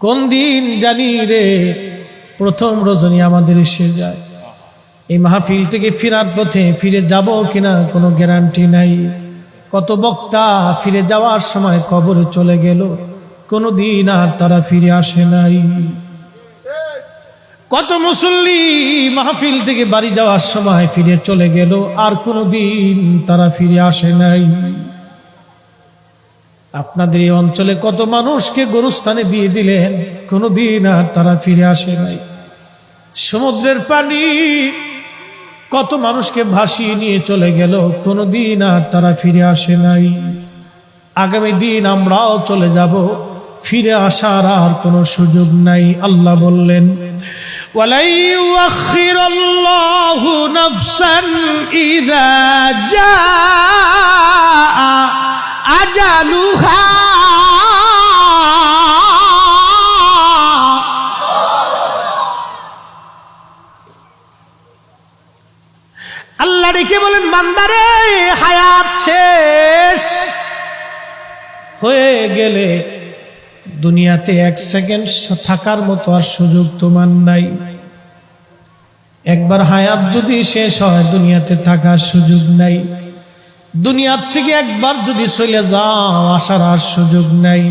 কোন দিন জানি রে প্রথম রজনী আমাদের এসে যায়। এই মাহফিল থেকে ফেরার পথে ফিরে যাব কিনা কোনো গ্যারান্টি নাই। কত বক্তা ফিরে যাওয়ার সময় কবরে চলে গেল, কোনো দিন আর তারা ফিরে আসে নাই। কত মুসল্লি মাহফিল থেকে বাড়ি যাওয়ার সময় ফিরে চলে গেল, আর কোনো দিন তারা ফিরে আসে নাই। আপনাদের এই অঞ্চলে কত মানুষকে গোরস্থানে দিয়ে দিলেন, কোনো দিন আর তারা ফিরে আসে নাই। সমুদ্রের পানি কত মানুষকে ভাসিয়ে নিয়ে চলে গেল, কোনো দিন আর তারা ফিরে আসে নাই। আগামী দিন আমরাও চলে যাব, ফিরে আসার আর কোনো সুযোগ নাই। আল্লাহ বললেন, ওয়ালা ইউআখিরুল্লাহু নাফসান ইযা জাআ আজালুহা। আল্লাহ ডেকে বলেন, বান্দারে হায়াত শেষ হয়ে গেলে দুনিয়াতে এক সেকেন্ড থাকার মতো আর সুযোগ তোমার নাই। একবার হায়াত যদি শেষ হয় দুনিয়াতে থাকার সুযোগ নাই। দুনিয়ার থেকে একবার যদি চলে যাও আসার আর সুযোগ নাই।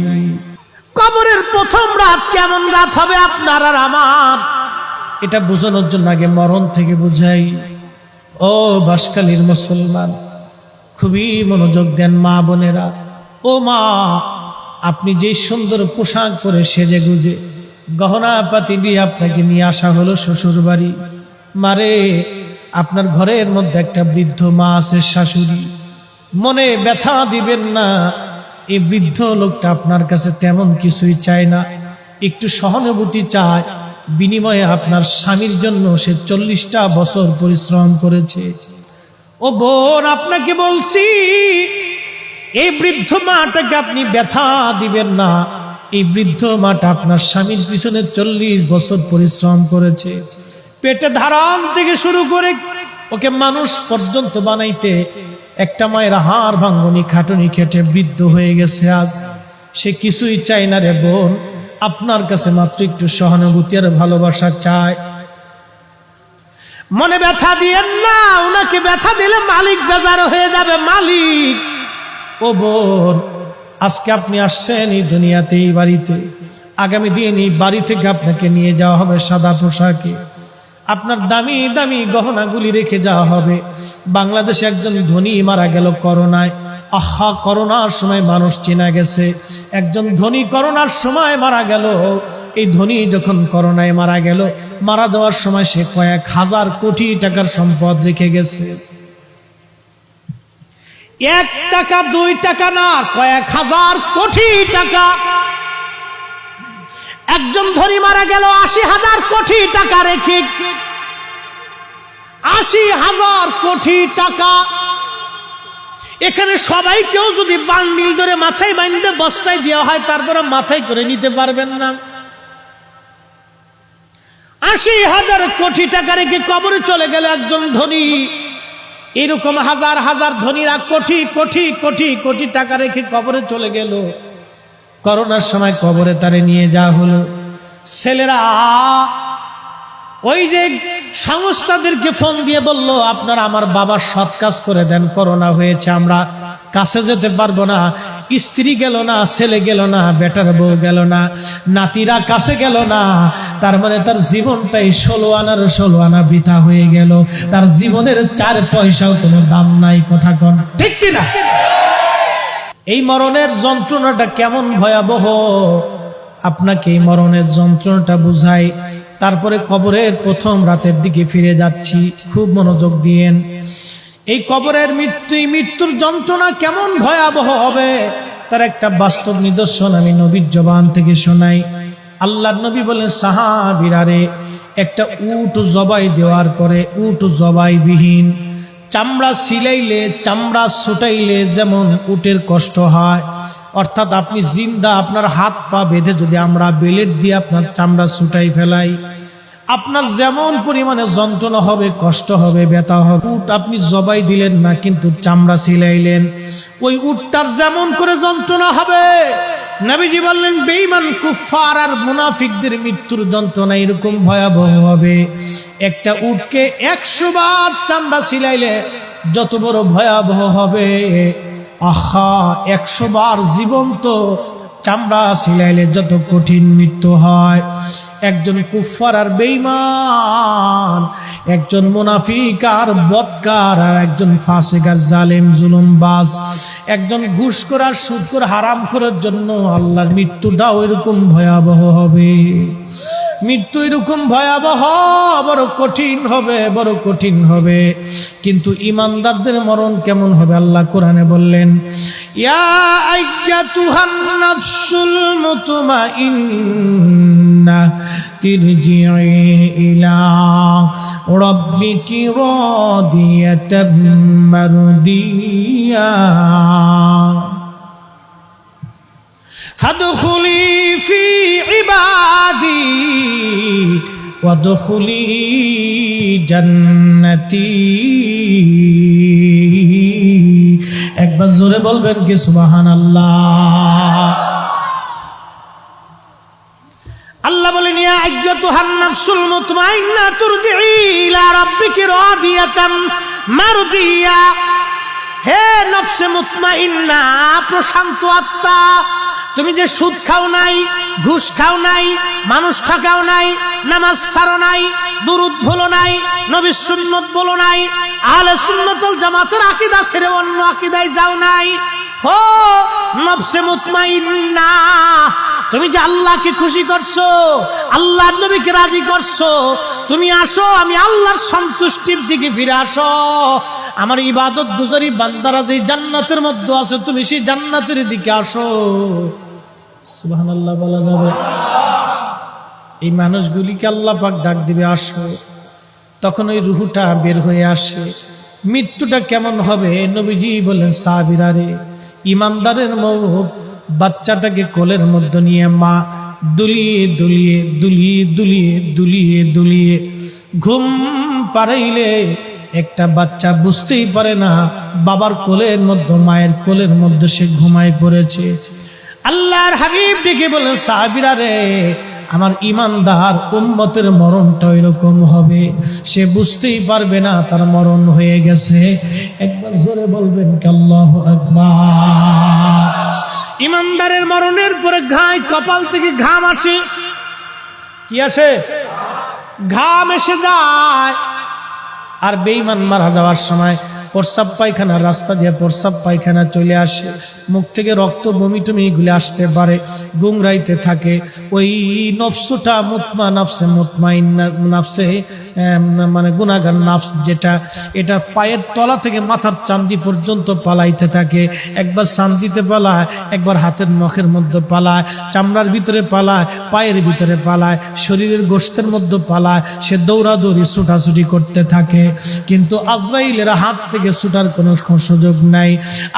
কবরের প্রথম রাত কেমন রাত হবে আপনার আর আমার, এটা বোঝানোর জন্য আগে মরণ থেকে বুঝাই। ও বাঁশখালীর মুসলমান, খুবই মনোযোগ দেন মা বোনেরা। ও মা, আপনি যে সুন্দর পোশাক পরে সেজে গুজে গহনা পাতি দিয়ে আপনাকে নিয়ে আসা হলো শ্বশুর বাড়ি। মারে, আপনার ঘরের মধ্যে একটা বৃদ্ধ মা আছে, শাশুড়ি। মনে ব্যথা দিবেন না, এই বৃদ্ধ লোকটা আপনার কাছে তেমন কিছুই চায় না, একটু সহানুভূতি চায়। বিনিময়ে আপনার স্বামীর জন্য সে 40টা বছর পরিশ্রম করেছে। ও বোন, আপনাকে বলছি, এই বৃদ্ধ মাটাকে আপনি ব্যথা দিবেন না। এই বৃদ্ধ মাটা আপনার স্বামীর পিছনে 40 বছর পরিশ্রম করেছে। পেটে ধারণ থেকে শুরু করে ওকে মানুষ পর্যন্ত বানাইতে একটা মায়ের হাড় ভাঙ্গনি খাটুনি খেটে বৃদ্ধ হয়ে গেছে আজ। সে কিছুই চায় না রে বোন, আপনার কাছে মাত্র একটু সহানুভূতি আর ভালোবাসা চায়। মনে ব্যথা দিয়েন না, ওনাকে ব্যথা দিলে মালিক বেজার হয়ে যাবে। মালিক, ও বোন, আজকে আপনি আসছেন এই দুনিয়াতে, এই বাড়িতে। আগামী দিন এই বাড়ি থেকে আপনাকে নিয়ে যাওয়া হবে সাদা পোশাকে। আপনার দামি দামি গহনাগুলি রেখে যাওয়া হবে। বাংলাদেশে একজন ধনী মারা গেল করোনায়। আহা, করোনার সময় মানুষ চেনা গেছে। একজন ধনী করোনার সময় মারা গেল। এই ধনী যখন করোনায় মারা গেল, মারা যাওয়ার সময় সে কয়েক হাজার কোটি টাকার সম্পদ রেখে গেছে। 1 টাকা 2 টাকা না, কয়েক হাজার কোটি টাকা। একজন ধনী মারা গেল 80,000 কোটি টাকা রেখে। 80,000 কোটি টাকা। এখানে সবাইকেও যদি বান্ডিল ধরে মাথায় বাঁধতে বস্তায় দেওয়া হয়, তারপরে মাথায় করে নিতে পারবেন না। 80,000 কোটি টাকা রেখে কবরে চলে গেল একজন ধনী। এরকম হাজার হাজার ধনীরা কোটি কোটি কোটি কোটি টাকা রেখে কবরে চলে গেল। করোনার সময় কবরে তারে নিয়ে যাওয়া হলো। ছেলেরা ওই যে সংস্থাদেরকে ফোন দিয়ে বলল, আপনারা আমার বাবার সৎ কাজ করে দেন, করোনা হয়েছে, আমরা কাছে যেতে পারবো না। স্ত্রী গেল না, ছেলে গেল না, বেটার বউ গেল না, নাতিরা কাছে গেল না। তার মানে তার জীবনটাই 16 আনা বৃথা হয়ে গেল। তার জীবনের 4 পয়সাও কোনো দাম নাই। কথা কন ঠিক কিনা? এই মরণের যন্ত্রণাটা কেমন ভয়াবহ, আপনাকে এই মরণের যন্ত্রণাটা বুঝাই। তারপরে কবরের প্রথম রাতের দিকে ফিরে যাচ্ছি, খুব মনোযোগ দিয়েন। এই কবরের মৃত্যুর যন্ত্রণা কেমন ভয়াবহ হবে তার একটা বাস্তব নিদর্শন আমি নবীর জবান থেকে শোনাই। আল্লাহর নবী বলেন, সাহাবীরা রে, একটা উট জবাই দেওয়ার পরে উট জবাই বিহীন, চামড়া সিলাইলে, চামড়া ছুটাইলে যেমন উটের কষ্ট হয়, অর্থাৎ আপনি জিন্দা আপনার হাত পা বেঁধে যদি আমরা বেলেট দিয়ে আপনার চামড়া ছুটাই ফেলাই, আপনার যেমন পরিমাণে যন্ত্রণা হবে, কষ্ট হবে, ব্যথা হবে। উট আপনি জবাই দিলেন না, কিন্তু চামড়া সিলাইলেন, ওই উটটার যেমন করে যন্ত্রণা হবে নবীজি বললেন বেঈমান কুফফার আর মুনাফিকদের মৃত্যুর যন্ত্রণা এরকম ভয়াবহ হবে, একটা উটকে 100 বার চামড়া ছিলাইলে যত বড় ভয়াবহ হবে, আহা 100 বার জীবন্ত চামড়া ছিলাইলে যত কঠিন মৃত্যু হয়। একজন কুফফার আর বেঈমান, একজন মুনাফিক আর বদকার, আর একজন ফাসিক আর জালেম জুলুমবাজ, একজন ঘুষখোর আর সুদখোর হারামখোরের জন্য আল্লাহর মৃত্যুটাও এরকম ভয়াবহ হবে। মৃত্যু এরকম ভয়াবহ, বড় কঠিন হবে, বড় কঠিন হবে। কিন্তু ইমানদারদের মরণ কেমন হবে আল্লাহ কোরআনে বললেন, ইয়া আইয়াতুহান নাফসুল মুতমাইন্না তিরজিই ইলা রাব্বিকি রাদিয়াতাম মারদিয়া ফাদখুলি ফি ইবাদি ওয়াদখুলি জান্নাতি। একবার জোরে বলবেন কি সুবহানাল্লাহ। আল্লাহ বলেন ইয়া আইয়াতুহান নাফসুল মুতমাইন্না তুরজিই ইলা রাব্বিকি রাদিয়াতাম মারদিয়া। হে নফসে মুতমাইন্না, প্রশান্ত আত্মা, তুমি যে সুদ খাও নাই, ঘুষ খাও নাই, মানুষ ঠকাও নাই, নামাজ ছাড়ো নাই, দুরূদ ভুলো নাই, নবীর সুন্নাত বলো নাই, আহলে সুন্নাত ওয়াল জামাতের আকীদা ছেড়ে অন্য আকীদায় যাও নাই, ও নফসে মুতমাইন্না, তুমি যে আল্লাহকে খুশি করছো, আল্লাহর নবীকে রাজি করছো, তুমি আসো, আমি আল্লাহর সন্তুষ্টির দিকে ফিরে আসো। আমার ইবাদত গুজারি বান্দারা যে জান্নাতের মধ্যে আছে, তুমি সেই জান্নাতের দিকে আসো। সুবহানাল্লাহ বলা যাবে? এই মানুষগুলিকে আল্লাহ পাক ডাক দিবে আসো, তখন ওই রুহুটা বের হয়ে আসে। মৃত্যুটা কেমন হবে? নবীজি বলেন সাহাবীরা রে, ইমানদারের মৌত বাচ্চাটাকে কোলের মধ্যে নিয়ে মা দুলিয়ে দুলিয়ে দুলিয়ে দুলিয়ে দুলিয়ে দুলিয়ে ঘুম পাড়াইলে একটা বাচ্চা বুঝতেই পারে না বাবার কোলের মধ্যে, মায়ের কোলের মধ্যে সে ঘুমায় পড়েছে। আল্লাহর হাবিব ডেকে বলেন সাহাবীরা রে, আমার ইমানদার উম্মতের মরণটা এরকম হবে, সে বুঝতেই পারবে না তার মরণ হয়ে গেছে। একবার জোরে বলবেন কি আল্লাহু আকবার। ইমানদারের মরণের পরে ঘায় কপাল থেকে ঘাম আসে। কি আসে? ঘাম এসে যায়। আর বেঈমান মারা যাওয়ার সময় প্রস্রাব পায়খানা, রাস্তা দিয়ে প্রস্রাব পায়খানা চলে আসে, মুখ থেকে রক্ত বমি টমি এগুলো আসতে পারে, গুংরাইতে থাকে। ওই নফসুটা নফসে মুতমাইন্না, নফসে মানে গুনাহগার নফস যেটা, এটা পায়ের তলা থেকে মাথার চান্দি পর্যন্ত পালাইতে থাকে। একবার চান্দিতে পালায়, একবার হাতের নখের মধ্যে পালায়, চামড়ার ভিতরে পালায়, পায়ের ভিতরে পালায়, শরীরের গোশতের মধ্যে পালায়। সে দৌড়াদৌড়ি ছুটাছুটি করতে থাকে, কিন্তু আজরাইলের হাত থেকে ছুটার কোনো সুযোগ নাই।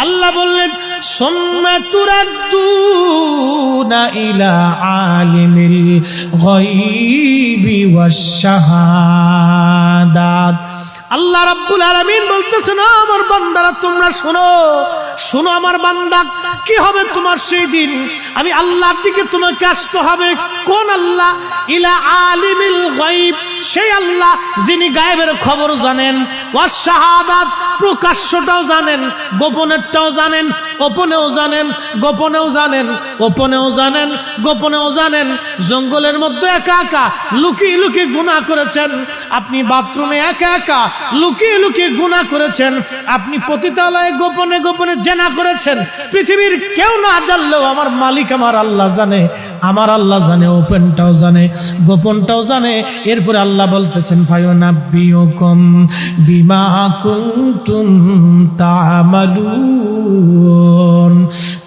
আল্লাহ বললেন সুম্মা তুরাদ্দুনা ইলা আলিমিল গায়বি ওয়াশ শাহাদাত। আল্লাহ রাব্বুল আলামিন বলতেছেন, আমার বান্দারা তোমরা শোনো, শোনো আমার বান্দা, কি হবে তোমার সেই দিন? আমি আল্লাহর দিকে তোমাকে আসতে হবে। কোন আল্লাহ? ইলা আলিমিল গায়ব, সেই আল্লাহ যিনি গায়েবের খবর জানেন, ওয়াস শাহাদাত, প্রকাশ্যটাও জানেন, গোপনেরটাও জানেন, গোপনেও জানেন, গোপনেও জানেন, গোপনেও জানেন, গোপনেও জানেন। জঙ্গলের মধ্যে একা একা লুকিয়ে লুকিয়ে গুনাহ করেছেন আপনি, বাথরুমে একা একা লুকিয়ে লুকিয়ে গুনাহ করেছেন আপনি, পতিতালয়ে গোপনে গোপনে জেনা করেছেন। পৃথিবীর কেউ না জানলেও আমার মালিক আমার আল্লাহ জানে, আমার আল্লাহ জানে, ওপেনটাও জানে, গোপনটাও জানে। এরপরে আল্লাহ বলতেছেন ফায়ুনাব্বিউকুম বিমা কুনতুম তা'মালুন।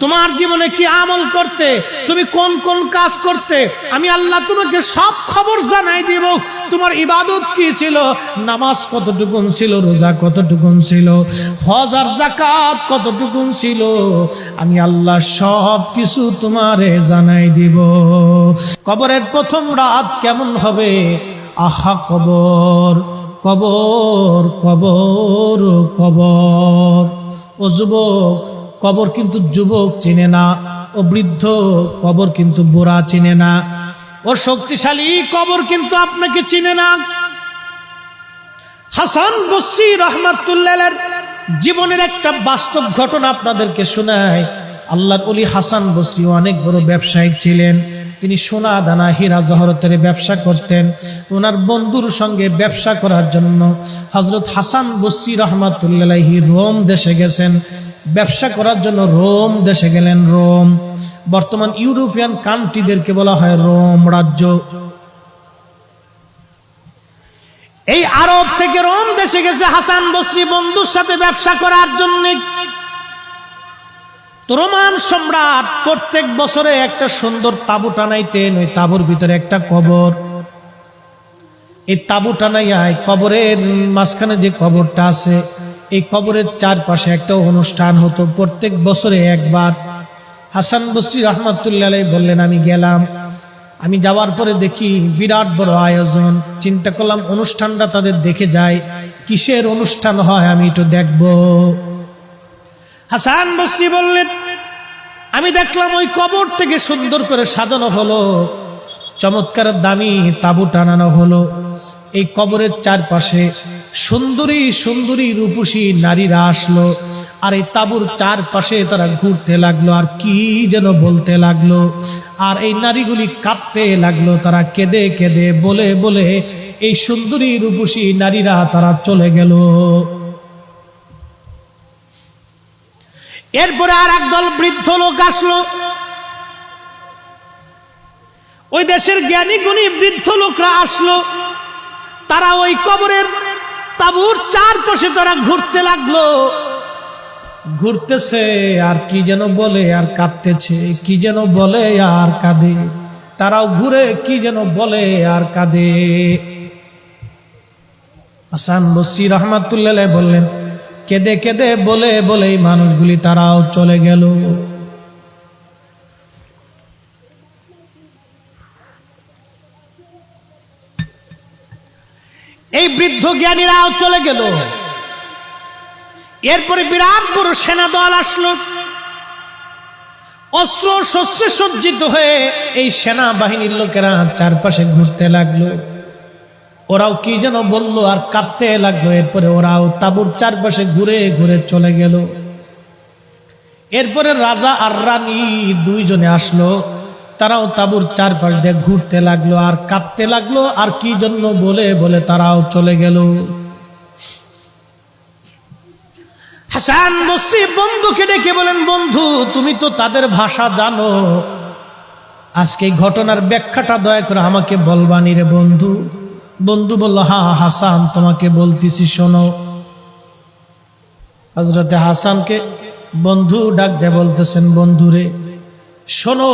তোমার জীবনে কি আমল করতে, তুমি কোন কোন কাজ করতে, আমি আল্লাহ তোমাকে সব খবর জানাই দিব। তোমার ইবাদত কি ছিল, নামাজ কতটুকুন ছিল, রোজা কতটুকুন ছিল, হজ আর যাকাত কতটুকুন ছিল, আমি আল্লাহ সব কিছু তোমারে জানাই দিব। কবরের প্রথম রাত কেমন হবে? আহা কবর, কবর, কবর, কবর। ও যুবক, কবর কিন্তু যুবক চিনে না, ও বৃদ্ধ কবর কিন্তু বুড়া চিনে না, ও শক্তিশালী কবর কিন্তু আপনাকে চিনে না। হাসান বসরি রাহমাতুল্লাহ জীবনের একটা বাস্তব ঘটনা আপনাদেরকে শোনায়। আল্লাহর ওলি হাসান বসরি অনেক বড় ব্যবসায়িক ছিলেন। তিনি সোনা দানা হীরা জহরতের ব্যবসা করতেন। ওনার বন্ধুর সঙ্গে ব্যবসা করার জন্য হযরত হাসান বসরি রাহমাতুল্লাহ রোম দেশে গেছেন। ব্যবসা করার জন্য রোম দেশে গেলেন। রোম বর্তমান ইউরোপিয়ান কান্ট্রিদেরকে বলা হয় রোম রাজ্য। এই আরব থেকে রোম দেশে গেছে হাসান বসরি বন্ধুর সাথে ব্যবসা করার জন্য। রোমান সম্রাট প্রত্যেক বছরে একটা সুন্দর তাবু টানাইতেন। ওই তাবুর ভিতরে একটা কবর। এই তাবু টানাইয়ায় কবরের মাঝখানে যে কবরটা আছে, এই কবরের চারপাশে একটা অনুষ্ঠান হতো প্রত্যেক বছরে একবার। হাসান বসরি রাহমাতুল্লাহ আলাইহি বললেন, আমি গেলাম। আমি যাওয়ার পরে দেখি বিরাট বড় আয়োজন। চিন্তা করলাম অনুষ্ঠানটা তাদের দেখে যায়, কিসের অনুষ্ঠান হয় আমি একটু দেখব। হাসান বসরি বললেন, আমি দেখলাম ওই কবর থেকে সুন্দর করে সাজানো হলো, চমৎকার দামি তাবু টানানো হলো। এই কবরের চারপাশে সুন্দরী সুন্দরী রূপসী নারীরা আসলো, আর এই তাবুর চারপাশে তারা ঘুরতে লাগলো আর কি যেন বলতে লাগলো। আর এই নারীগুলি কাঁদতে লাগলো, তারা কেঁদে কেঁদে বলে বলে এই সুন্দরী রূপসী নারীরা তারা চলে গেল। এরপরে আর একদল বৃদ্ধ লোক আসলো। ওই দেশের জ্ঞানী গুণী বৃদ্ধ লোকরা আসলো। তারা ওই কবরের তাবুর চারপাশে তারা ঘুরতে লাগলো। ঘুরতেছে আর কি যেন বলে আর কাঁদতেছে, কি যেন বলে আর কাঁদে। তারাও ঘুরে কি যেন বলে আর কাঁদে। হাসান বসরি রাহমাতুল্লাহ আলাইহি বললেন, কেঁদে কেঁদে বলে বলে এই মানুষগুলি তারাও চলে গেল। এই বৃদ্ধ জ্ঞানীরাও চলে গেল। এরপরে বিরাট বড় সেনা দল আসলো। অস্ত্র শস্ত্রে সজ্জিত হয়ে এই সেনা বাহিনীর লোকেরা চারপাশে ঘুরতে লাগলো। ওরাও কি যেন বললো আর কাঁদতে লাগলো। এরপরে ওরাও তাঁবুর চারপাশে ঘুরে ঘুরে চলে গেল। এরপরে রাজা আর রানী দুইজনে আসলো। তারাও তাঁবুর চারপাশ দিয়ে ঘুরতে লাগলো আর কাঁদতে লাগলো আর কি জন্য বলে বলে তারাও চলে গেল। হাসান বসরি বন্ধুকে ডেকে বলেন, বন্ধু তুমি তো তাদের ভাষা জানো, আজকে এই ঘটনার ব্যাখ্যাটা দয়া করে আমাকে বলবানি রে বন্ধু। বন্ধু বলল, হ্যাঁ হাসান তোমাকে বলতেছি শোনো। হযরতে হাসানকে বন্ধু ডাক দিয়ে বলতেছেন, বন্ধুরে শোনো,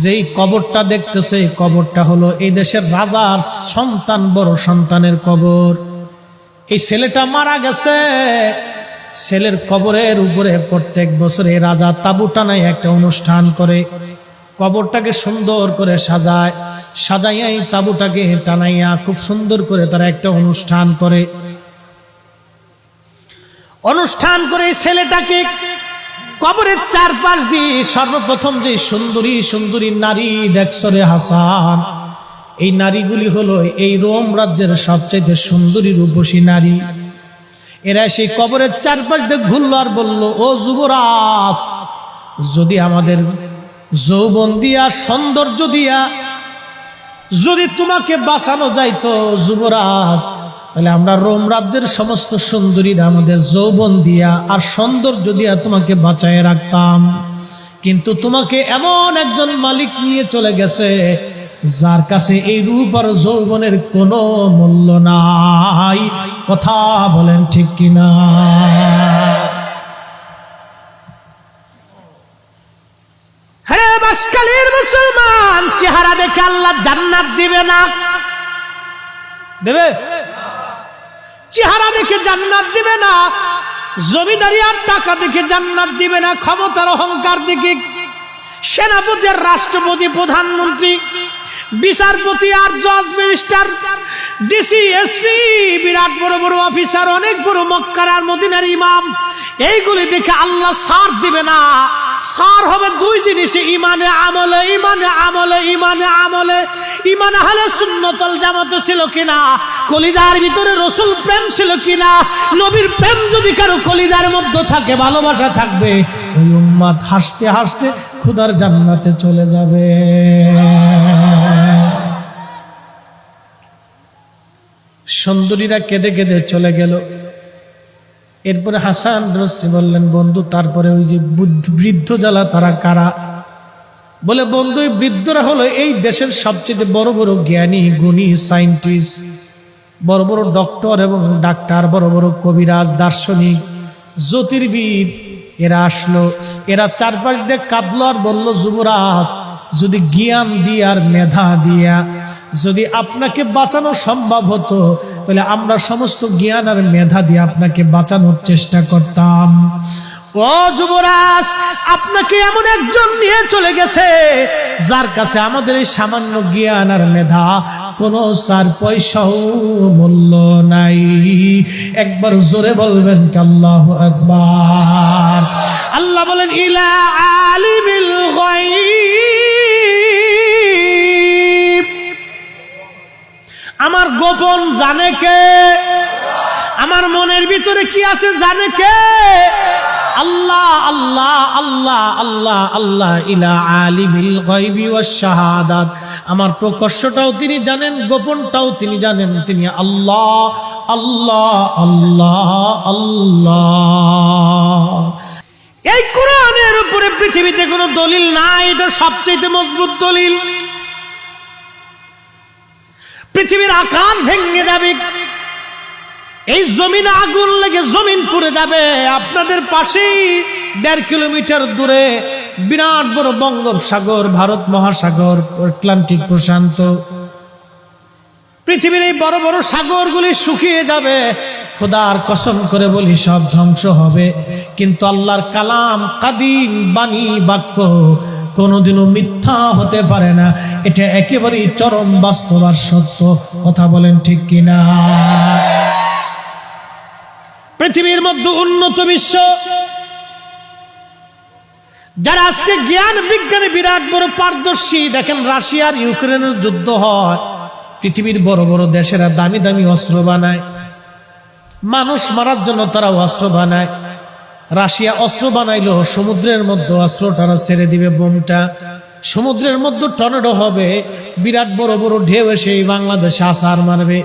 যেই কবরটা দেখতেছে এই কবরটা হলো এই দেশের রাজার সন্তান, বড় সন্তানের কবর। এই ছেলেটা মারা গেছে। ছেলের কবরের উপরে প্রত্যেক বছরে রাজা তাঁবু টানায় একটা অনুষ্ঠান করে, কবরটাকে সুন্দর করে সাজায়। সাজাইয়াই তাঁবুটাকে টানাইয়া খুব সুন্দর করে তারা একটা অনুষ্ঠান করে। অনুষ্ঠান করে ছেলেটাকে কবরের চারপাশ দিয়ে সর্বপ্রথম যে সুন্দরী সুন্দরী নারী দেখছো রে হাসান, এই নারীগুলি হলো এই রোম রাজ্যের সবচেয়ে সুন্দরী রূপসী নারী। এরা সেই কবরের চারপাশ দিয়ে ঘুরল আর বলল, ও যুবরাজ, যদি আমাদের যৌবন দিয়া সৌন্দর্য দিয়া যদি তোমাকে বাঁচানো যাইতো যুবরাজ, তাহলে আমরা রোম রাজ্যের সমস্ত সুন্দরীরা আমাদের যৌবন দিয়া আর সৌন্দর্য দিয়া তোমাকে বাঁচায় রাখতাম। কিন্তু তোমাকে এমন একজন মালিক নিয়ে চলে গেছে যার কাছে এই রূপ আর যৌবনের কোনো মূল্য নাই। কথা বলেন ঠিক কিনা? হ্যাঁ বাসকালীর মুসলমান, চেহারা দেখে আল্লাহ জান্নাত দিবে না। দেবে? চেহারা দেখে জান্নাত দিবে না। জমিদারি আর টাকা দেখে জান্নাত দিবে না। ক্ষমতার অহংকার দেখে সেনাপতি আর রাষ্ট্রপতি, প্রধানমন্ত্রী, বিচারপতি আর জজ, মিনিস্টার, ডিসি, এসপি, বিরাট বড় বড় অফিসার, অনেক বড় মক্কার আর মদিনার ইমাম, এইগুলি দেখে আল্লাহ ছাড় দিবে না। ছাড় হবে দুই জিনিসে, ইমানে আমলে, ইমানে আমলে, ইমানে আমলে। ইমান আহলে সুন্নাতুল জামাত ছিল কিনা, কলিজার ভিতরে রাসূল প্রেম ছিল কিনা। নবীর প্রেম যদি কারো কলিজার মধ্যে থাকে, ভালোবাসা থাকবে, ওই উম্মত হাসতে হাসতে খোদার জান্নাতে চলে যাবে। সুন্দরীরা কেঁদে কেঁদে চলে গেল। এরপরে হাসান বসরি বললেন, বন্ধু তারপরে ওই যে বৃদ্ধ জ্বালা তারা কারা? বলে, বন্ধু এই বৃদ্ধরা হলো এই দেশের সবচেয়ে বড় বড় জ্ঞানী গুণী সায়েন্টিস্ট, বড় বড় ডক্টর এবং ডাক্তার, বড় বড় কবিরাজ, দার্শনিক, জ্যোতির্বিদ। এরা আসলো, এরা চারপাশ দিয়ে কাঁদলো আর বলল, যুবরাজ যদি জ্ঞান দিয়ে আর মেধা দিয়া যদি আপনাকে বাঁচানো সম্ভব হতো, তাহলে আমরা সমস্ত জ্ঞান আর মেধা দিয়ে আপনাকে বাঁচানোর চেষ্টা করতাম। ও যুবরাজ, আপনাকে এমন একজন নিয়ে চলে গেছে যার কাছে আমাদের এই সামান্য জ্ঞান আর মেধা কোনো 4 পয়সাও মূল্য নাই। একবার জোরে বলবেন কি আল্লাহু আকবার। আল্লাহ বলেন, ইলা আলিমিল গায়ব, আমার গোপন জানে কে, আমার মনের ভিতরে কি আছে জানে কে? আল্লাহ আল্লাহ আল্লাহ আল্লাহ আল্লাহ। ইলা আলিমিল গায়বি ওয়াশ শাহাদাত, আমার প্রকাশ্যটাও তিনি জানেন, গোপনটাও তিনি জানেন, তিনি আল্লাহ আল্লাহ আল্লাহ আল্লাহ। এই কোরআনের উপরে পৃথিবীতে কোনো দলিল নাই, এটা সবচেয়ে মজবুত দলিল। পৃথিবীর আকাশ ভেঙে যাবে, এই জমিনে আগুন লেগে জমিন পুড়ে যাবে। আপনাদের পাশেই 1.5 কিলোমিটার দূরে বিরাট বড় বঙ্গোপসাগর, ভারত মহাসাগর, আটলান্টিক প্রশান্ত, পৃথিবীর এই বড় বড় সাগরগুলি শুকিয়ে যাবে। খোদার কসম করে বলি, সব ধ্বংস হবে, কিন্তু আল্লাহর কালাম, কাদিম বাণী, বাক্য কোনোদিনও মিথ্যা হতে পারে না। এটা একেবারেই চরম বাস্তব আর সত্য। কথা বলেন ঠিক কিনা? পৃথিবীর মধ্যে উন্নত বিশ্ব যারা আজকে জ্ঞান বিজ্ঞানে বিরাট বড় পারদর্শী, দেখেন রাশিয়া আর ইউক্রেনের যুদ্ধ হয়, পৃথিবীর বড় বড় দেশেরা দামি দামি অস্ত্র বানায়, মানুষ মারার জন্য তারা অস্ত্র বানায়। রাশিয়া অস্ত্র বানাইলো, সমুদ্রের মধ্যে অস্ত্রটা ছেড়ে দিবে, বোমটা সমুদ্রের মধ্যে টর্নেডো হবে, বিরাট বড় বড় ঢেউ এসে বাংলাদেশে আছাড় মারবে।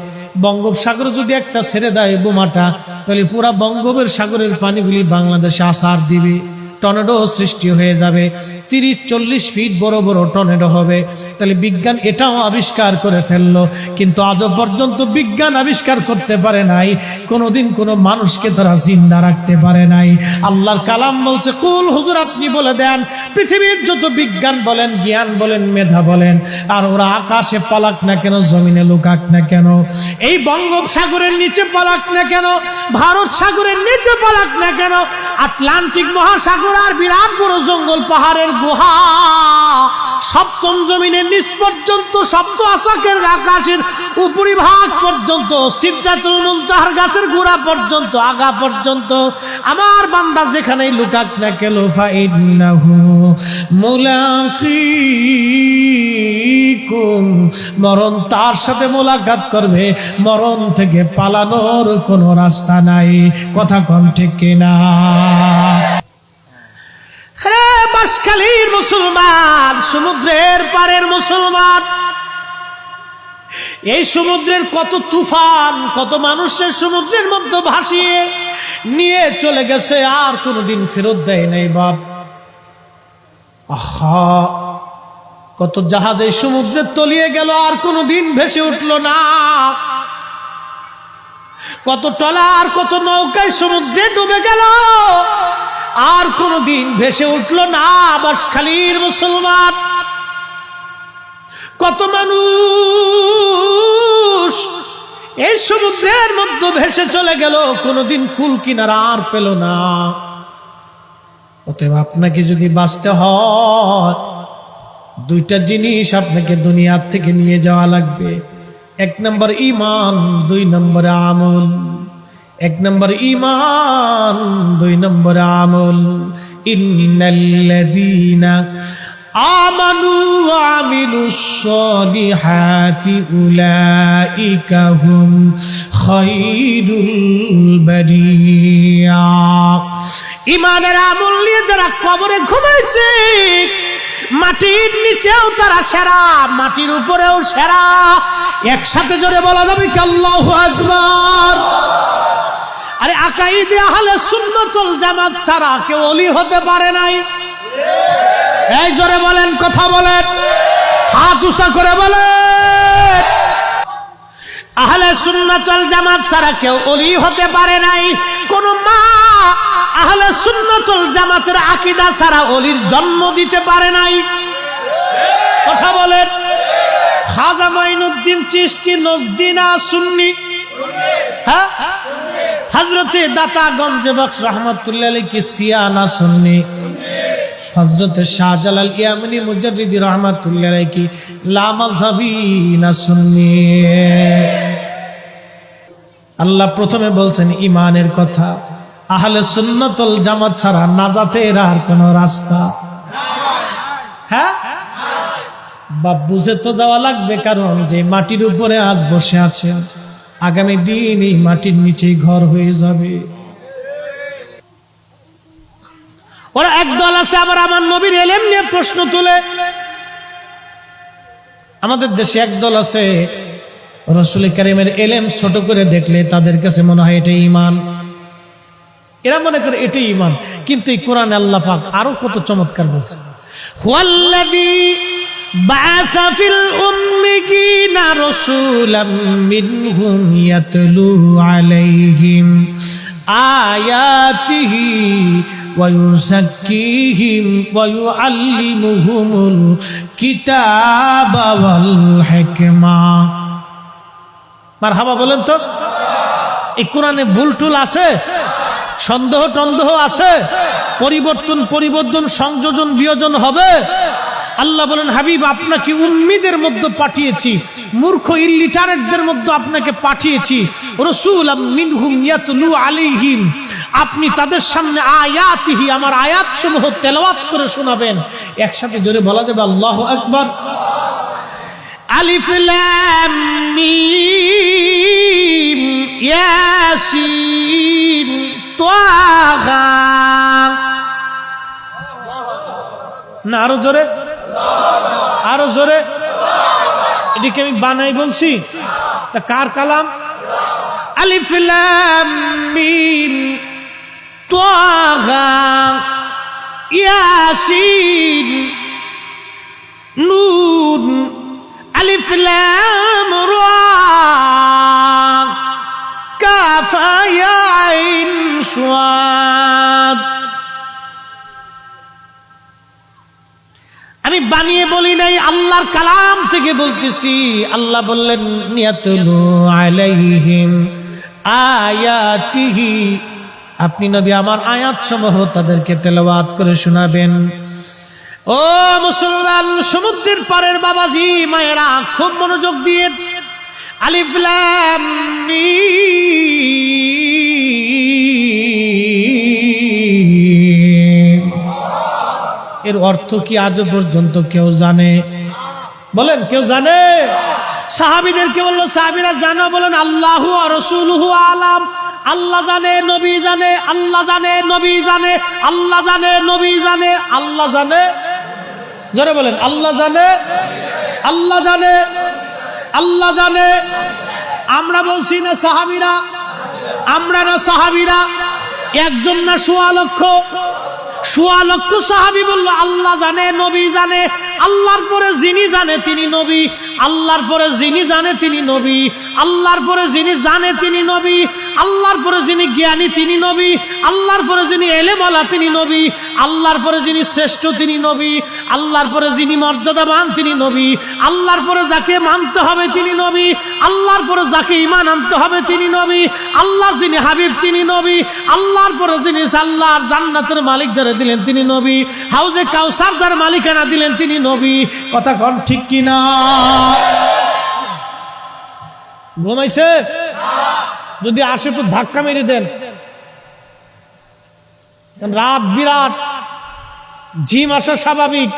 বঙ্গোপসাগর যদি একটা ছেড়ে দেয় বোমাটা, তাহলে পুরা বঙ্গোপসাগরের পানিগুলি বাংলাদেশে আছাড় দিবে, টর্নেডো সৃষ্টি হয়ে যাবে, 30-40 ফিট বড় বড় টর্নেডো হবে। তাহলে বিজ্ঞান এটাও আবিষ্কার করে ফেললো, কিন্তু আজও পর্যন্ত বিজ্ঞান আবিষ্কার করতে পারে নাই, কোনোদিন কোনো মানুষকে তারা জিন্দা রাখতে পারে নাই। আল্লাহর কালাম বলছে, কুল হুজুর আপনি বলে দেন, পৃথিবীর যত বিজ্ঞান বলেন, জ্ঞান বলেন, মেধা বলেন, আর ওরা আকাশে পালাক না কেন, জমিনে লুকাক না কেন, এই বঙ্গোপসাগরের নিচে পালাক না কেন, ভারত সাগরের নিচে পালাক না কেন, আটলান্টিক মহাসাগর আর বিরাট বড় জঙ্গল, পাহাড়ের গুহা, সপ্তম জমিনের নিচ পর্যন্ত, সপ্ত আসাকের আকাশের উপরিভাগ পর্যন্ত, সিদরাতুল মুনতাহার গাছের গোড়া পর্যন্ত, আগা পর্যন্ত, আমার বান্দা যেখানেই লুকাক না কেন, ফাইন্নাহু মুলাকিকুম, মরণ তার সাথে মোলাকাত করবে, মরণ থেকে পালানোর কোনো রাস্তা নাই। কথা কোন ঠিক কিনা? বাঁশখালীর মুসলমান, সমুদ্রের পারের মুসলমান, এই সমুদ্রের কত তুফান, কত মানুষের সমুদ্রের মধ্যে ভাসিয়ে নিয়ে চলে গেছে, আর কোনোদিন ফেরত দেয় নাই বাপ। আহা, কত জাহাজ এই সমুদ্রে তলিয়ে গেল, আর কোনোদিন ভেসে উঠল না। কত ট্রলার, কত নৌকায় সমুদ্রে ডুবে গেল, আর কোনদিন ভেসে উঠল না। বাঁশখালীর মুসলমান, কত মানুষ এই সমুদ্রের মধ্যে ভেসে চলে গেল, কোনদিন কুল কিনারা আর পেল না। অতএব আপনাকে যদি বাঁচতে হয়, 2টা জিনিস আপনাকে দুনিয়ার থেকে নিয়ে যাওয়া লাগবে। এক নম্বর ঈমান, দুই নম্বর আমল। এক নম্বর ঈমান, দুই নম্বর আমল। ইন্নাল্লাযীনা আমানু ওয়া আমিলুস সলিহাতি উলাইকা হুম খায়রুল বারিয়া। ঈমানের আমল নিয়ে যারা কবরে ঘুমাইছে, মাটির নিচেও তারা সেরা, মাটির উপরেও সেরা। একসাথে জোরে বলা যাবে কি আল্লাহু আকবার? আরে আকাইদে আহলে সুন্নাত ওয়াল জামাত ছাড়া কেউ ওলি হতে পারে নাই। এই জোরে বলেন, কথা বলেন, হাত উঁচা করে বলেন। আহলে সুন্নাত ওয়াল জামাত ছাড়া কেউ ওলি হতে পারে নাই। কোন মা আহলে সুন্নাত ওয়াল জামাতের আকীদা ছাড়া ওলির জন্ম দিতে পারে নাই। কথা বলেন। খাজা মাইনুদ্দিন চিশতি নজদি না সুন্নি? হ্যাঁ, হযরতে দাতা গঞ্জে বক্স রহমাতুল্লাহ আলাইহি কি শিয়া না সুন্নি? হযরতে শাহজালাল ইয়ামানি মুজাদ্দিদি রহমাতুল্লাহ আলাইহি কি লা মাযহাবি না সুন্নি? আল্লাহ প্রথমে বলছেন ঈমানের কথা। আহলে সুন্নাত ওয়াল জামাত ছাড়া নাজাতের আর কোনো রাস্তা হ্যাঁ বাপ বুঝে তো যাওয়া লাগবে, কারণ যে মাটির উপরে আজ বসে আছেন আগামী দিন এই মাটির নিচেই ঘর হয়ে যাবে। ওরা একদল আছে আবার আমার নবীর ইলম নিয়ে প্রশ্ন তুলে। আমাদের দেশে একদল আছে রাসূল কারীমের ইলম ছোট করে দেখলে তাদের কাছে মনে হয় এটাই ঈমান। এরা মনে করে এটাই ঈমান, কিন্তু এই কোরআনে আল্লাহ পাক আরো কত চমৎকার বলছে। হুয়াল্লাযী বাআসা ফিল উম্মিয়িনা রাসূলাম মিনহুম ইয়াতলু আলাইহিম আয়াতিহি ওয়া ইউযাক্কিহিম ওয়া ইউআল্লিমুহুমুল কিতাবা ওয়াল হিকমা। মারহাবা বলেন তো। এই কোরআনে ভুল টুল আছে, সন্দেহ টন্দেহ আছে, পরিবর্তন সংযোজন বিয়োজন হবে। আল্লাহ বলেন হাবিব আপনাকে উম্মিদের মধ্যে পাঠিয়েছি, মূর্খ ইলিটারেটদের মধ্যে আপনাকে পাঠিয়েছি। রাসূলাম মিনহুম ইয়াতলু আলাইহিম, আপনি তাদের সামনে আয়াতিহি আমার আয়াতসমূহ তেলাওয়াত করে শোনাবেন। একসাথে জোরে বলা যাবে আল্লাহু আকবার। আলিফ লাম মিম ইয়াসিন তাহা। না আরো জোরে, আরো জোরে। এদিকে আমি বানাই বলছি, তা কার কালাম? আলিফ লাম মিম তাহা ইয়াসিন নুন আলিফ লাম রা কাফ ইয়া আইন সাদ। আমি বানিয়ে বলি নাই, আল্লাহর কালাম থেকে বলতেছি। আল্লাহ বললেন ইয়াতলু আলাইহিম আয়াতিহি, আপনি নবী আমার আয়াত সমূহ তাদেরকে তেলাওয়াত করে শোনাবেন। ও মুসলমান, সমুদ্রের পারের বাবাজি মায়েরা খুব মনোযোগ দিয়ে আলিফ লাম মিম, এর অর্থ কি আজ পর্যন্ত কেউ জানে? বলেন, কেউ জানে? সাহাবীদেরকে বললো, সাহাবীরা জানো? বলেন আল্লাহু ওয়া রাসূলুহু আলাম। আল্লাহ জানে, নবী জানে, আল্লাহ জানে, নবী জানে, আল্লাহ জানে, নবী জানে, আল্লাহ জানে। জোরে বলেন আল্লাহ জানে, আল্লাহ জানে, আল্লাহ জানে। আমরা বলছি না সাহাবীরা? আমরা না সাহাবীরা? একজন না সোয়া লক্ষ? সোয়া লক্ষ সাহাবী বলল আল্লাহ জানে, নবী জানে। আল্লাহর পরে যিনি জানে তিনি নবী, আল্লাহর পরে যিনি জানে তিনি নবী, আল্লাহর পরে যিনি জানে তিনি নবী, আল্লাহর পরে যিনি জ্ঞানী তিনি নবী, আল্লাহর পরে যিনি এলেমওয়ালা তিনি নবী, আল্লাহর পরে যিনি শ্রেষ্ঠ তিনি নবী, আল্লাহর পরে যিনি মর্যাদাবান তিনি নবী, আল্লাহর পরে যাকে মানতে হবে তিনি নবী, আল্লাহর পরে যাকে ঈমান আনতে হবে তিনি নবী, আল্লাহর যিনি হাবিব তিনি নবী, আল্লাহর পরে যিনি আল্লাহর জান্নাতের মালিক যারা দিলেন তিনি নবী, হাউজে কাউসার যার মালিকানা দিলেন তিনি নবী। কথা কোন ঠিক কিনা? ঘুমাইছে? যদি আসে তো ধাক্কা মেরে দেন। রাত বিরাট, ঝিম আসা স্বাভাবিক।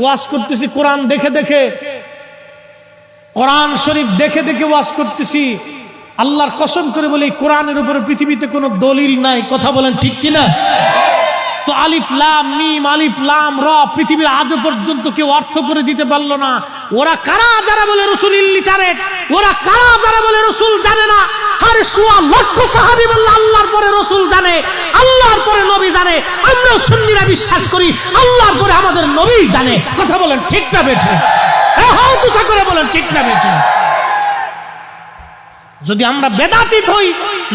ওয়াজ করতেছি কোরআন দেখে দেখে, কোরআন শরীফ দেখে দেখে ওয়াজ করতেছি। আল্লাহর কসম করে বলি, কোরআনের উপরে পৃথিবীতে কোনো দলিল নাই। কথা বলেন ঠিক কিনা? তো আলিফ লাম মিম, আলিফ লাম র পৃথিবীর আজও পর্যন্ত কেউ অর্থ করে দিতে পারলো না। ওরা কারা যারা বলে রাসূল ইল্লিটারেট? ওরা কারা যারা বলে রাসূল জানে না? আরে সোয়া লক্ষ সাহাবী বলল আল্লাহর পরে রাসূল জানে, আল্লাহর পরে নবী জানে। আমরা সুন্নিরা বিশ্বাস করি আল্লাহর পরে আমাদের নবী জানে। কথা বলেন ঠিক না বেঠিক? হ্যাঁ, তুচা করে বলেন ঠিক না বেঠিক? যদি আমরা বেদাতি হই,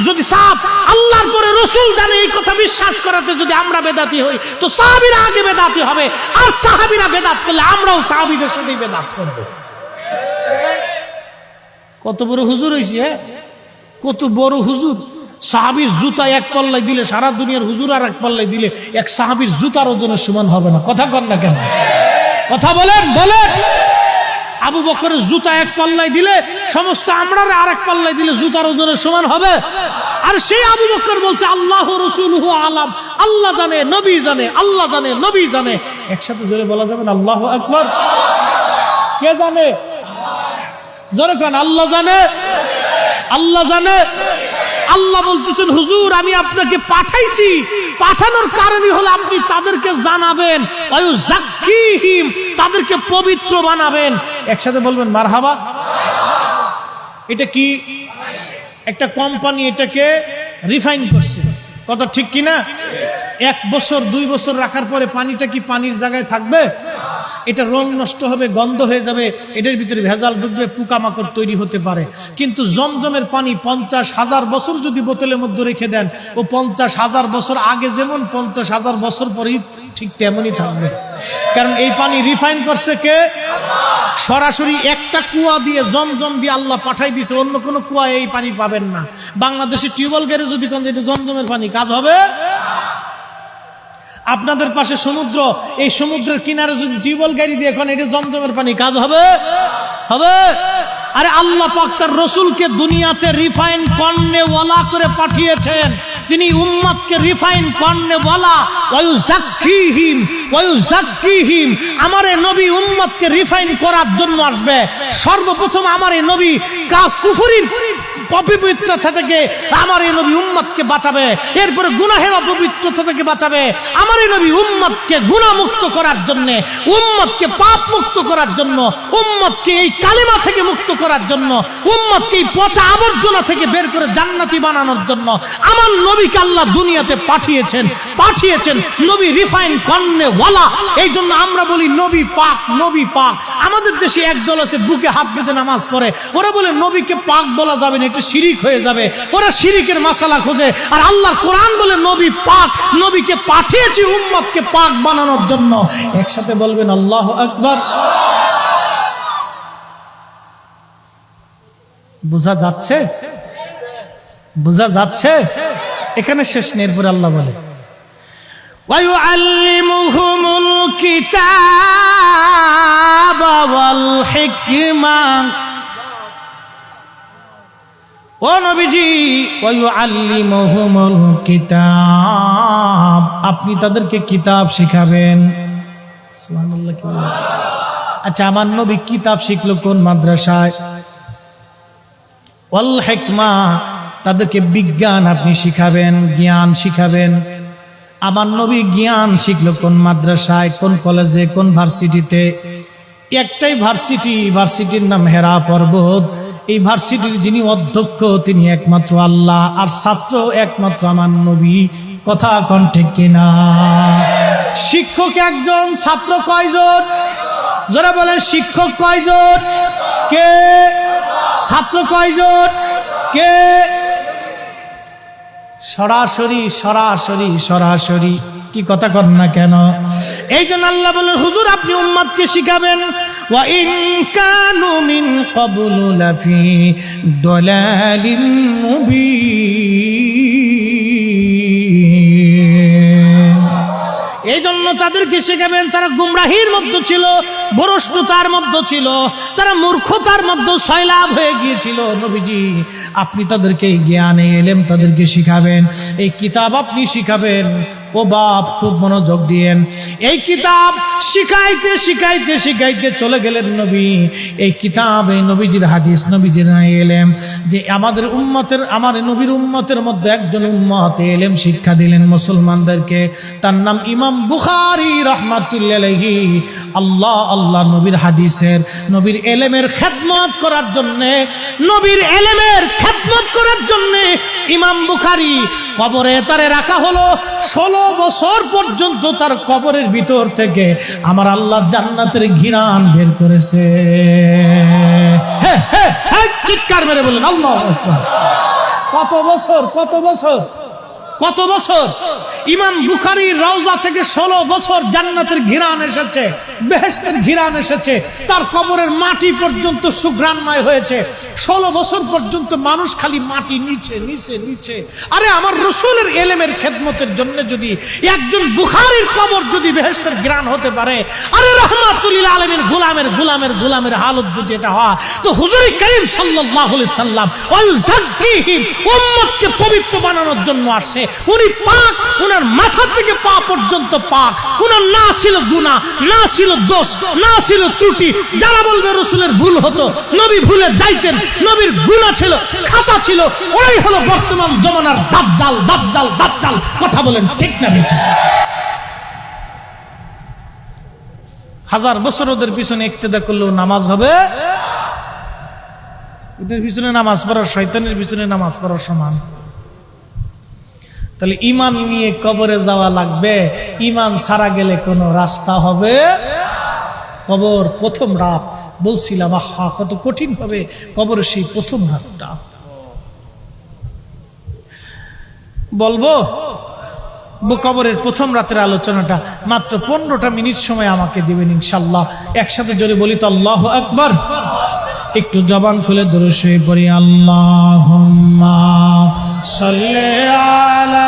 যদি সাফ আল্লাহর পরে রাসূল জানে এই কথা বিশ্বাস করাতে যদি আমরা বেদাতি হই, তো সাহাবীরা আগে বেদাতি হবে। আর সাহাবীরা বেদাত করলে আমরাও সাহাবীদের সাথেই বেদাত করব। কত বড় হুজুর হইছে, কত বড় হুজুর! সাহাবীর জুতা এক পাল্লায় দিলে সারা দুনিয়ার হুজুর আর এক পাল্লায় দিলে এক সাহাবীর জুতার ওজনের সমান হবে না। কথা কন না কেন? কথা বলেন বলেন। আবু বকরের জুতা এক পাল্লায় দিলে সমস্ত আমরা আর এক পাল্লায় দিলে জুতার ওজনের সমান হবে? আর সেই আবু বকর বলছে আল্লাহ রাসূলুহু আলাম, আল্লাহ জানে নবী জানে, আল্লাহ জানে নবী জানে। একসাথে জোরে বলা যাবে না আল্লাহু আকবার? কে জানে? জোরে কোন আল্লাহ জানে, আল্লাহ জানে। আল্লাহ বলতেছেন হুজুর আমি আপনাকে পাঠাইছি, পাঠানোর কারণই হলো আপনি তাদেরকে জানাবেন, ওয়ায়ুযাক্কিহিম, তাদেরকে পবিত্র বানাবেন। একসাথে বলবেন মারহাবা। এটা কি? একটা কোম্পানি এটাকে রিফাইন করছে। কথা ঠিক কিনা? 1 বছর 2 বছর রাখার পরে পানিটা কি পানির জায়গায় থাকবে? এটা রং নষ্ট হবে, গন্ধ হয়ে যাবে, এটার ভিতরে ভেজাল ঢুকবে, পোকামাকড় তৈরি হতে পারে। কিন্তু জমজমের পানি 50,000 বছর যদি বোতলের মধ্যে রেখে দেন, ও 50,000 বছর আগে যেমন 50,000 বছর পরেই ঠিক তেমনই থাকবে। কারণ এই পানি রিফাইন করছে কে? সরাসরি একটা কুয়া দিয়ে, জমজম দিয়ে আল্লাহ পাঠাই দিয়েছে। অন্য কোনো কুয়া এই পানি পাবেন না। বাংলাদেশে টিউবওয়েল গেড়ে যদি কোন এটা জমজমের পানি, কাজ হবে? আপনাদের পাশে সমুদ্র, এই সমুদ্রের কিনারে যদি টিউবওয়েল গাড়ি দিয়ে এখন এটা জমজমের পানি, কাজ হবে? হবে? আরে আল্লাহ পাক তার রাসূলকে দুনিয়াতে রিফাইন কর্ণে ওয়ালা করে পাঠিয়েছেন। তিনি উম্মতকে রিফাইন কর্ণে ওয়ালা, ওয়ায়ুযাক্কিহিম ওয়ায়ুযাক্কিহিম। আমার এই নবী উম্মতকে রিফাইন করার জন্য আসবে। সর্বপ্রথম আমার এই নবী কুফরির অপবিত্রতা থেকে আমার এই নবী উম্মতকে বাঁচাবে। এরপরে গুনাহের অপবিত্রতা থেকে বাঁচাবে। আমার এই নবী উম্মতকে গুনাহমুক্ত করার জন্য, উম্মতকে পাপ মুক্ত করার জন্য, উম্মতকে এই কালিমা থেকে মুক্ত করার জন্য, উম্মতকে এই পচা আবর্জনা থেকে বের করে জান্নাতি বানানোর জন্য আমার নবীকে আল্লাহ দুনিয়াতে পাঠিয়েছেন। নবী রিফাইন কর্ণে ওয়ালা। এই জন্য আমরা বলি নবী পাক, নবী পাক। আমাদের দেশে একদল আছে বুকে হাত বেঁধে নামাজ পড়ে, ওরা বলে নবীকে পাক বলা যাবে না, এটা শিরিক হয়ে যাবে। ওরা শিরিকের মাসালা খোঁজে। আর আল্লাহর কোরআন বলে নবী পাক, নবীকে পাঠিয়েছি উম্মতকে পাক বানানোর জন্য। একসাথে বলবেন আল্লাহু আকবার। বোঝা যাচ্ছে? বোঝা যাচ্ছে? এখানে শেষ নেই। এরপরে আল্লাহ বলে ওয়ায়ুআল্লিমুহুমুল কিতাবা ওয়াল হিকমা। ও নবীজি, ওয়ায়ুআল্লিমুহুমুল কিতাব, আপনি তাদেরকে কিতাব শিখাবেন। সুবহানাল্লাহ। কি বলেন? আচ্ছা, আমার নবী কিতাব শিখলো কোন মাদ্রাসায়? ওয়াল হিকমা, তাদেরকে বিজ্ঞান আপনি শিখাবেন, জ্ঞান শিখাবেন। আমার নবী জ্ঞান শিখলো কোন মাদ্রাসায়, কোন কলেজে, কোন ভার্সিটিতে? একটাই ভার্সিটি, ভার্সিটির নাম হেরা পর্বত। এই ভার্সিটির যিনি অধ্যক্ষ তিনি একমাত্র আল্লাহ, আর ছাত্র একমাত্র আমার নবী। কথা কোন ঠিক কিনা? শিক্ষক একজন, ছাত্র কয়জন? যারা বলেন শিক্ষক কয়জন? কে? ছাত্র কয়জন? কে? সরাসরি সরাসরি সরাসরি। কি কথা কর না কেন? এই জন্য আল্লাহ বলেন হুজুর আপনি উম্মতকে শিখাবেন। ওয়া ইন কানু মিন ক্বাবলু লাফি দালালিন মুবিন। এই জন্য তাদেরকে শেখাবেন। তারা গুমরাহির মধ্যে ছিল, ভ্রষ্টতার মধ্যে ছিল, তারা মূর্খতার মধ্যে সয়লাভ হয়ে গিয়েছিল। নবীজি আপনি তাদেরকে জ্ঞানে এলেম তাদেরকে শিখাবেন, এই কিতাব আপনি শিখাবেন। ও বাপ খুব মনোযোগ দিয়েন। এই কিতাব শিখাইতে শিখাইতে শিখাইতে চলে গেলেন নবী। এই কিতাব, এই নবীজির হাদিস, নবীজির এলেম, যে আমাদের উম্মতের, আমার নবীর উম্মতের মধ্যে একজন উম্মত এলেম শিক্ষা দিলেন মুসলমানদেরকে। তার নাম ইমাম বুখারী রাহমাতুল্লাহি আলাইহি। আল্লাহ আল্লাহ, নবীর হাদিসের, নবীর এলেমের খেদমত করার জন্যে, নবীর এলেমের খেদমত করার জন্যে ইমাম বুখারী কবরে তারে রাখা হলো। 16 বছর পর্যন্ত তার কবরের ভিতর থেকে আমার আল্লাহ জান্নাতের ঘিরান বের করেছে। চিৎকার মেরে বলেন আল্লাহু আকবার। কত বছর, কত বছর, কত বছর! ইমাম বুখারীর রওজা থেকে 16 বছর জান্নাতের ঘিরান এসেছে, বেহেশতের ঘিরান এসেছে। তার কবরের মাটি পর্যন্ত সুঘ্রাণময় হয়েছে। 16 বছর পর্যন্ত মানুষ খালি মাটি নিচে নিচে নিচে। আরে আমার রাসূলের এলেমের খেদমতের জন্য যদি একজন বুখারীর কবর যদি বেহেশতের ঘিরান হতে পারে, আরে রাহমাতুল লিল আলামিন গোলামের গোলামের গোলামের হালত যদি এটা হয়, তো হুজুর কারীম সাল্লাল্লাহু আলাইহি সাল্লাম ওয়াল-জাকিহিম, উম্মতকে পবিত্র বানানোর জন্য আসে। উনি পাক, উনার মাথা থেকে পা পর্যন্ত পাক। উনার না ছিল গুনাহ, না ছিল দোষ, না ছিল ত্রুটি। যারা বলবে রাসূলের ভুল হতো, নবী ভুলে যাইতেন, নবীর গুনাহ ছিল, খাতা ছিল, ওরাই হলো বর্তমান জমানার দাজ্জাল, দাজ্জাল, দাজ্জাল। কথা বলেন ঠিক না বেঠিক? হাজার বছর ওদের পিছনে ইক্তেদা করলেও নামাজ হবে? ওদের পিছনে নামাজ পড়া শয়তানের পিছনে নামাজ পড়ার সমান। তাহলে ঈমান নিয়ে কবরে যাওয়া লাগবে। ঈমান ছাড়া গেলে কোনো রাস্তা হবে? কবর প্রথম রাত বলছিলাম, আহা কত কঠিন হবে কবরের সেই প্রথম রাতটা। বলবো কবরের প্রথম রাতের আলোচনাটা মাত্র 15টা মিনিট সময় আমাকে দিবেন ইনশাআল্লাহ। একসাথে জোরে বলি তো আল্লাহু আকবার। একটু জবান খুলে দরুদ শরীফ পড়ি। আল্লাহুম্মা সাল্লি আলা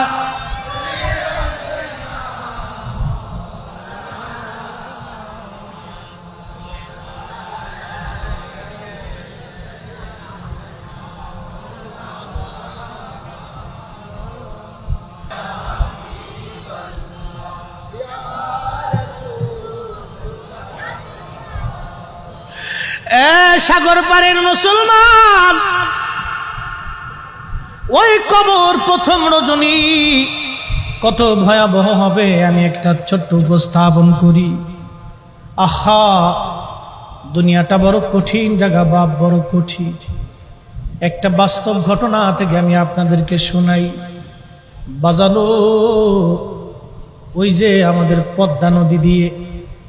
সাগর পারের মুসলমান, ওই কবর প্রথম রজনী কত ভয়াবহ হবে আমি একটা ছোট্ট উপস্থাপন করি। আহা দুনিয়াটা বড় কঠিন জায়গা বাপ, বড় কঠিন। একটা বাস্তব ঘটনা থেকে আমি আপনাদেরকে শোনাই। বাজালো ওই যে আমাদের পদ্মা নদী দিয়ে,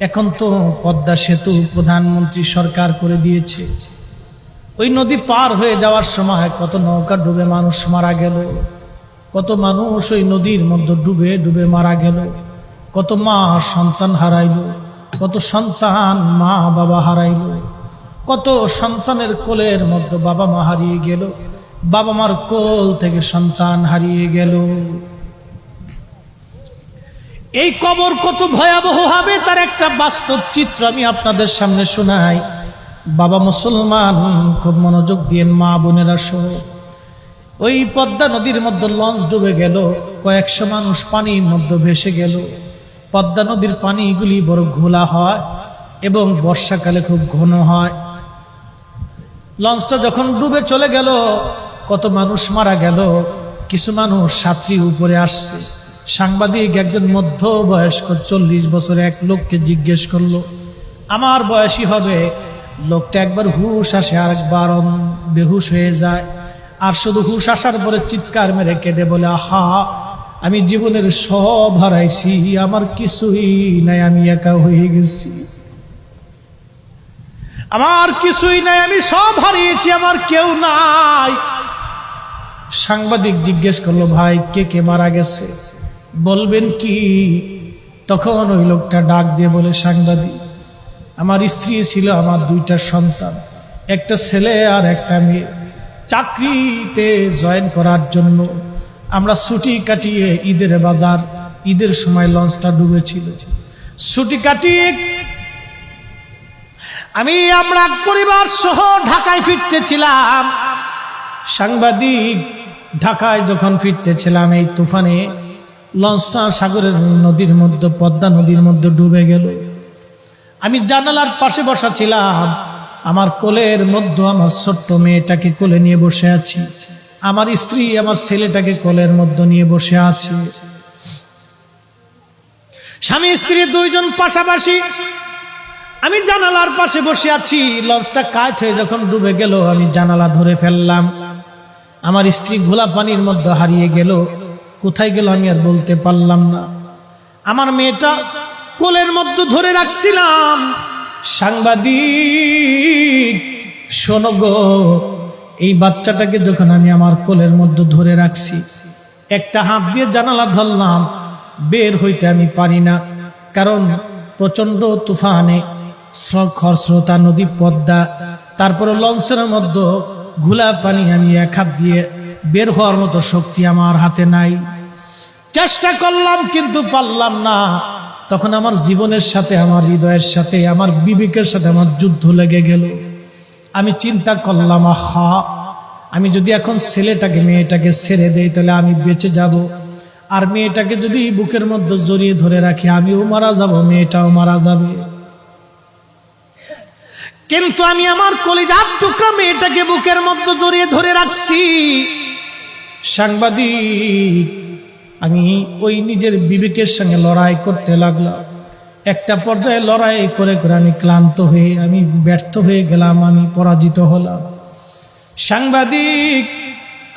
এখন তো পদ্মা সেতু প্রধানমন্ত্রী সরকার করে দিয়েছে। ওই নদী পার হয়ে যাওয়ার সময় কত নৌকা ডুবে মানুষ মারা গেল, কত মানুষ ওই নদীর মধ্যে ডুবে ডুবে মারা গেল, কত মা সন্তান হারাইল, কত সন্তান মা বাবা হারাইল, কত সন্তানের কোলের মধ্যে বাবা মা হারিয়ে গেল, বাবা মার কোল থেকে সন্তান হারিয়ে গেল। এই কবর কত ভয়াবহ হবে তার একটা বাস্তব চিত্র আমি আপনাদের সামনে শোনাই। বাবা মুসলমান খুব মনোযোগ দিয়ে মা বোনেরা সহ, ওই পদ্মা নদীর মধ্যে লঞ্চ ডুবে গেল, কয়েকশো মানুষ পানির মধ্যে ভেসে গেল। পদ্মা নদীর পানিগুলি বড় ঘোলা হয় এবং বর্ষাকালে খুব ঘন হয়। লঞ্চটা যখন ডুবে চলে গেল, কত মানুষ মারা গেল, কিছু মানুষ সাঁতরিয়ে উপরে আসছে। সাংবাদিক একজন মধ্য বয়স্ক 40 বছর এক লোককে জিজ্ঞেস করলো, আমার বয়সী হবে। লোকটা একবার হুশ আসে, আর একবার বেহুশ হয়ে যায়। আর শুধু হুশ আসার পরে চিৎকার মেরে কেঁদে বলে, আহা আমি জীবনের সব হারাইছি, আমার কিছুই নাই, আমি একা হয়ে গেছি, আমার কিছুই নাই, আমি সব হারিয়েছি, আমার কেউ নাই। সাংবাদিক জিজ্ঞেস করলো, ভাই কে কে মারা গেছে, বলবেন কি? তখন ওই লোকটা ডাক দিয়ে বলে, সাংবাদিক আমার স্ত্রী ছিল, আমার 2টা সন্তান, একটা ছেলে আর একটা মেয়ে। চাকরিতে জয়েন করার জন্য আমরা ছুটি কাটিয়ে ঈদের বাজার, ঈদের সময় লঞ্চটা ডুবেছিল। ছুটি কাটিয়ে আমরা পরিবার সহ ঢাকায় ফিরতেছিলাম। সাংবাদিক ঢাকায় যখন ফিরতেছিলাম, এই তুফানে লঞ্চটা সাগরের নদীর মধ্যে, পদ্মা নদীর মধ্যে ডুবে গেল। আমি জানালার পাশে বসা ছিলাম, আমার কোলের মধ্যে আমার ছোট্ট মেয়েটাকে কোলে নিয়ে বসে আছি, আমার স্ত্রী আমার ছেলেটাকে কোলের মধ্যে নিয়ে বসে আছে। স্বামী স্ত্রী দুইজন পাশাপাশি, আমি জানালার পাশে বসে আছি। লঞ্চটা কাত হয়ে যখন ডুবে গেল, আমি জানালা ধরে ফেললাম। আমার স্ত্রী ঘোলা পানির মধ্যে হারিয়ে গেল, কোথায় গেল আমি আর বলতে পারলাম না। আমার মেয়েটা কোলের মধ্যে ধরে রাখছিলাম। সাংবাদিক শোনো গো, এই বাচ্চাটাকে যখন আমি আমার কোলের মধ্যে ধরে রাখছি, একটা হাত দিয়ে জানালা ধরলাম, বের হইতে আমি পারি না, কারণ প্রচন্ড তুফানে খরস্রোতা নদী পদ্মা, তারপরে লঞ্চের মধ্যে ঘোলা পানি, আমি এক হাত দিয়ে বের হওয়ার মতো শক্তি আমার হাতে নাই। চেষ্টা করলাম কিন্তু পারলাম না। তখন আমার জীবনের সাথে, আমার হৃদয়ের সাথে, আমার বিবেকের সাথে আমার যুদ্ধ লেগে গেল। আমি চিন্তা করলাম, আহা, আমি যদি এখন ছেলেটাকে মেয়েটাকে ছেড়ে দেই তাহলে আমি বেঁচে যাব, আর মেয়েটাকে যদি বুকের মধ্যে জড়িয়ে ধরে রাখি আমিও মারা যাব, মেয়েটাও মারা যাবে। কিন্তু আমি আমার কলিজার টুকরা মেয়েটাকে বুকের মধ্যে জড়িয়ে ধরে রাখছি। সাংবাদিক, আমি ওই নিজের বিবেকের সঙ্গে লড়াই করতে লাগলাম। একটা পর্যায়ে লড়াই করে করে আমি ক্লান্ত হয়ে, আমি ব্যর্থ হয়ে গেলাম, আমি পরাজিত হলাম। সাংবাদিক,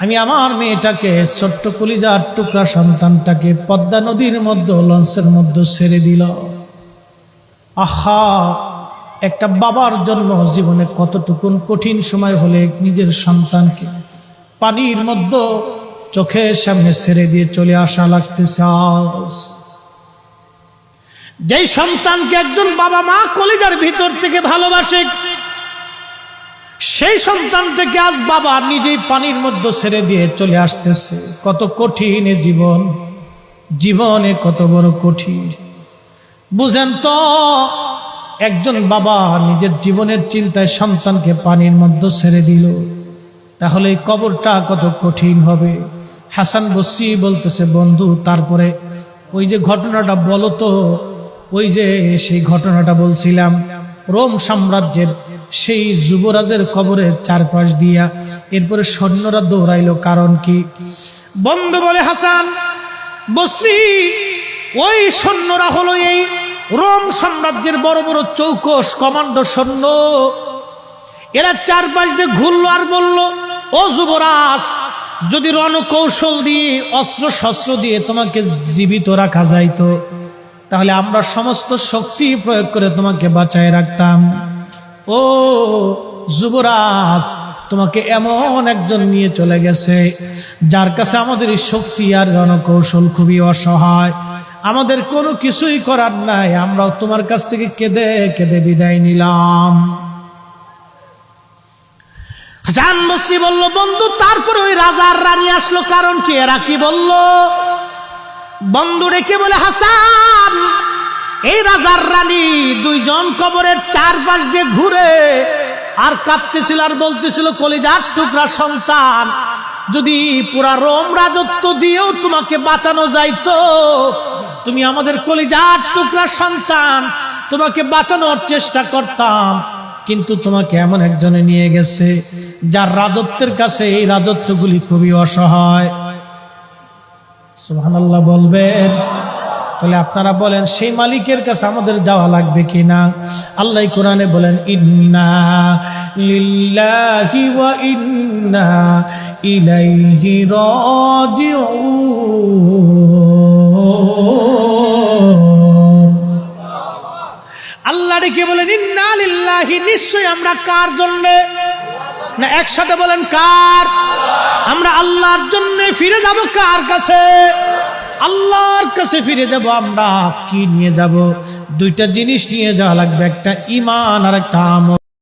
আমি আমার মেয়েটাকে, ছোট্ট কলিজার টুকরা সন্তানটাকে পদ্মা নদীর মধ্যে, লঞ্চের মধ্যে ছেড়ে দিল। আহা, একটা বাবার জন্য জীবনে কতটুকু কঠিন সময় হলে নিজের সন্তানকে পানির মধ্যে চোখের সামনে ছেড়ে দিয়ে চলে আসা লাগতেছে। যেই সন্তানকে একজন বাবা মা কলিজার ভিতর থেকে ভালোবাসে, সেই সন্তানটাকে আজ বাবা নিজেই পানির মধ্যে ছেড়ে দিয়ে চলে আসতেছে। কত কঠিন জীবন, জীবনে কত বড় কঠিন বুঝেন তো। একজন বাবা নিজের জীবনের চিন্তায় সন্তানকে পানির মধ্যে ছেড়ে দিল, তাহলে এই কবরটা কত কঠিন হবে। হাসান বসরি বলতেছে, বন্ধু তারপরে ওই যে ঘটনাটা বলো তো। ওই যে সেই ঘটনাটা বলছিলাম, রোম সাম্রাজ্যের সেই যুবরাজের কবরের চারপাশ দিয়া এরপরে সৈন্যরা দৌড়াইলো, কারণ কি? বন্ধু বলে, হাসান বসরি, ওই সৈন্যরা হলো এই রোম সাম্রাজ্যের বড় বড় চৌকস কমান্ডো সৈন্য। এরা চারপাশ দিয়ে ঘুরলো আর বলল, ও যুবরাজ, যদি রণকৌশল দিয়ে, অস্ত্র শস্ত্র দিয়ে তোমাকে জীবিত রাখা যাইতো, তাহলে আমরা সমস্ত শক্তি প্রয়োগ করে তোমাকে বাঁচায় রাখতাম। ও যুবরাজ, তোমাকে এমন একজন নিয়ে চলে গেছে যার কাছে আমাদের এই শক্তি আর রণকৌশল খুবই অসহায়, আমাদের কোনো কিছুই করার নাই, আমরাও তোমার কাছ থেকে কেঁদে কেঁদে বিদায় নিলাম। হাসান বসরি বলল, বন্ধু তারপরে ওই রাজার রানী আসলো, কারণ কি? এরা কি বলল? বন্ধু রেখে বলে, হাসান, এই রাজার রানী দুইজন কবরের চারপাশ দিয়ে ঘুরে আর কাঁদতেছিল আর বলতেছিল, কলিজার টুকরা সন্তান, যদি পুরা রোম রাজত্ব দিয়েও তোমাকে বাঁচানো যাইতো, তুমি আমাদের কলিজার টুকরা সন্তান, তোমাকে বাঁচানোর চেষ্টা করতাম, কিন্তু তোমাকে এমন একজনে নিয়ে গেছে যার রাজত্বের কাছে এই রাজত্বগুলি খুবই অসহায়। সুবহানাল্লাহ বলবেন? তাহলে আপনারা বলেন, সেই মালিকের কাছে আমাদের যাওয়া লাগবে কিনা? আল্লাহ কোরআনে বলেন, ইন্না লিল্লাহি ওয়া ইন্না ইলাইহি রাজিউন। আল্লাহ ডেকে বলেন, ইন্না লিল্লাহি, নিশ্চয় আমরা কার জন্য? না একসাথে বলেন, কার? আমরা আল্লাহর জন্য ফিরে যাব। কার কাছে? আল্লাহর কাছে ফিরে যাব। আমরা কি নিয়ে যাব? দুইটা জিনিস নিয়ে যাওয়া লাগবে, একটা ঈমান আর একটা আমল।